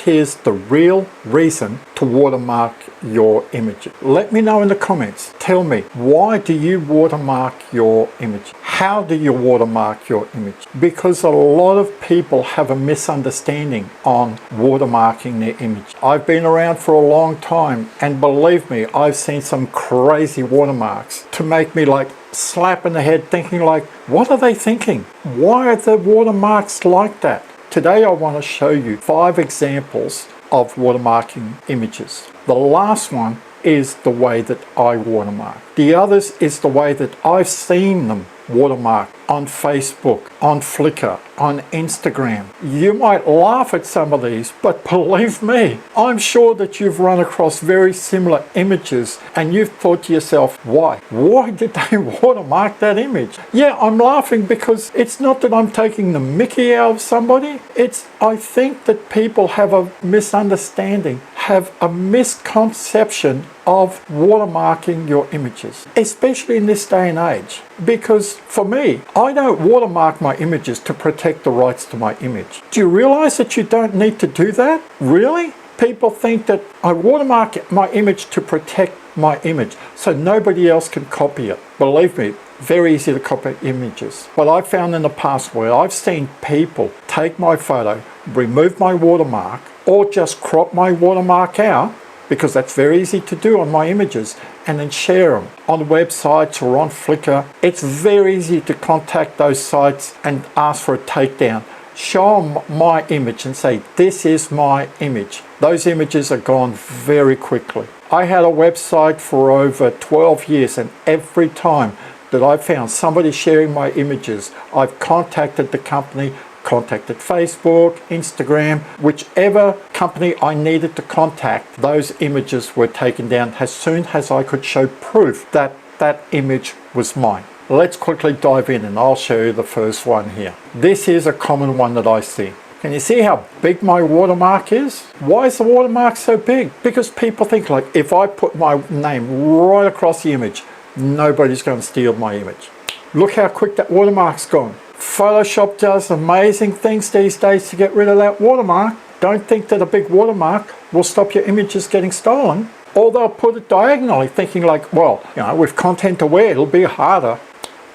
what is the real reason to watermark your images? Let me know in the comments. Tell me, why do you watermark your image? How do you watermark your image? Because a lot of people have a misunderstanding on watermarking their image. I've been around for a long time, and believe me, I've seen some crazy watermarks to make me like slap in the head thinking like, what are they thinking? Why are the watermarks like that? Today I want to show you 5 examples of watermarking images. The last one is the way that I watermark. The others is the way that I've seen them watermark on Facebook, on Flickr, on Instagram. You might laugh at some of these, but believe me, I'm sure that you've run across very similar images and you've thought to yourself, why? Why did they watermark that image? Yeah, I'm laughing because it's not that I'm taking the mickey out of somebody. I think that people have a misunderstanding, have a misconception of watermarking your images, especially in this day and age. Because for me, I don't watermark my images to protect the rights to my image. Do you realize that you don't need to do that? Really? People think that I watermark my image to protect my image so nobody else can copy it. Believe me, very easy to copy images. What I've found in the past where I've seen people take my photo, remove my watermark, or just crop my watermark out, because that's very easy to do on my images, and then share them on websites or on Flickr. It's very easy to contact those sites and ask for a takedown. Show them my image and say, this is my image. Those images are gone very quickly. I had a website for over 12 years, and every time that I found somebody sharing my images, I've contacted the company, contacted Facebook, Instagram, whichever company I needed to contact. Those images were taken down as soon as I could show proof that that image was mine. Let's quickly dive in and I'll show you the first one here. This is a common one that I see. Can you see how big my watermark is? Why is the watermark so big? Because people think like, if I put my name right across the image, nobody's going to steal my image. Look how quick that watermark's gone. Photoshop does amazing things these days to get rid of that watermark. Don't think that a big watermark will stop your images getting stolen. Or they'll put it diagonally, thinking like, well, with content aware, it'll be harder.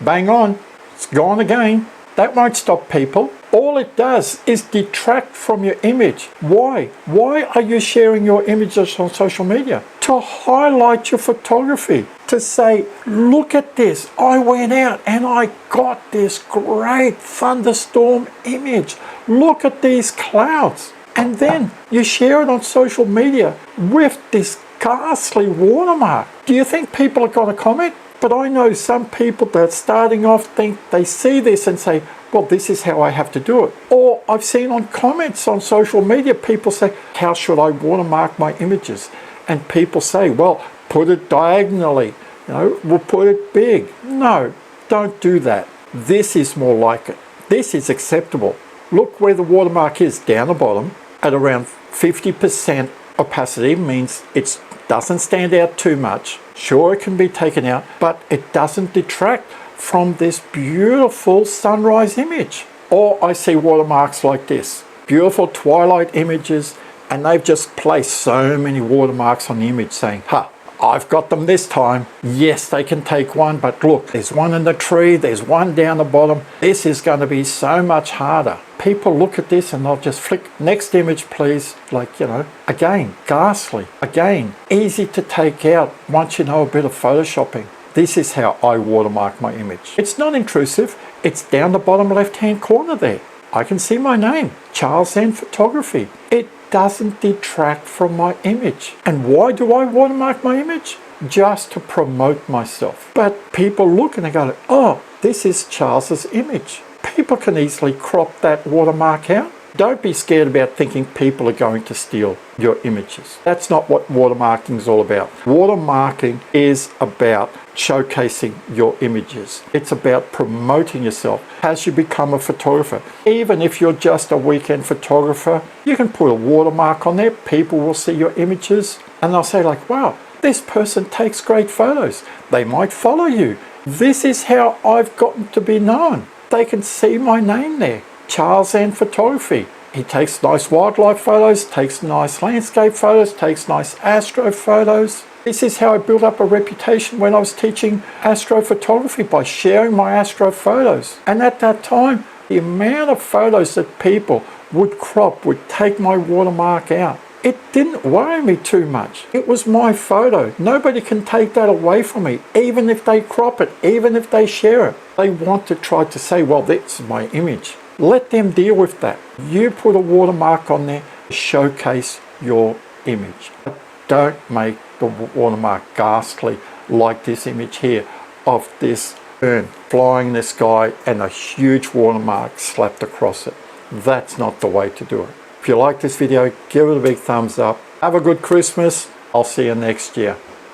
Bang on, it's gone again. That won't stop people. All it does is detract from your image. Why? Why are you sharing your images on social media? To highlight your photography. To say, look at this, I went out and I got this great thunderstorm image. Look at these clouds. And then you share it on social media with this ghastly watermark. Do you think people are going to comment? But I know some people that are starting off think they see this and say, well, this is how I have to do it. Or I've seen on comments on social media, people say, how should I watermark my images? And people say, well, put it diagonally, we'll put it big. No, don't do that. This is more like it. This is acceptable. Look where the watermark is, down the bottom at around 50% opacity, means it doesn't stand out too much. Sure, it can be taken out, but it doesn't detract from this beautiful sunrise image. Or I see watermarks like this, beautiful twilight images, and they've just placed so many watermarks on the image saying, I've got them this time. Yes, they can take one, but look, there's one in the tree, there's one down the bottom. This is going to be so much harder. People look at this and they'll just flick, next image please, again, ghastly, again, easy to take out once you know a bit of photoshopping. This is how I watermark my image. It's not intrusive, it's down the bottom left-hand corner there. I can see my name, Charles N Photography. It doesn't detract from my image. And why do I watermark my image? Just to promote myself. But people look and they go, oh, this is Charles's image. People can easily crop that watermark out. Don't be scared about thinking people are going to steal your images. That's not what watermarking is all about. Watermarking is about showcasing your images. It's about promoting yourself as you become a photographer. Even if you're just a weekend photographer, you can put a watermark on there. People will see your images and they'll say like, wow, this person takes great photos. They might follow you. This is how I've gotten to be known. They can see my name there, Charles N Photography. He takes nice wildlife photos, takes nice landscape photos, takes nice astro photos. This is how I built up a reputation when I was teaching astrophotography, by sharing my astro photos. And at that time, the amount of photos that people would crop, would take my watermark out, it didn't worry me too much. It was my photo. Nobody can take that away from me, even if they crop it, even if they share it. They want to try to say, well, this is my image. Let them deal with that. You put a watermark on there to showcase your image. But don't make the watermark ghastly like this image here of this bird flying in the sky and a huge watermark slapped across it. That's not the way to do it. If you like this video, give it a big thumbs up. Have a good Christmas. I'll see you next year.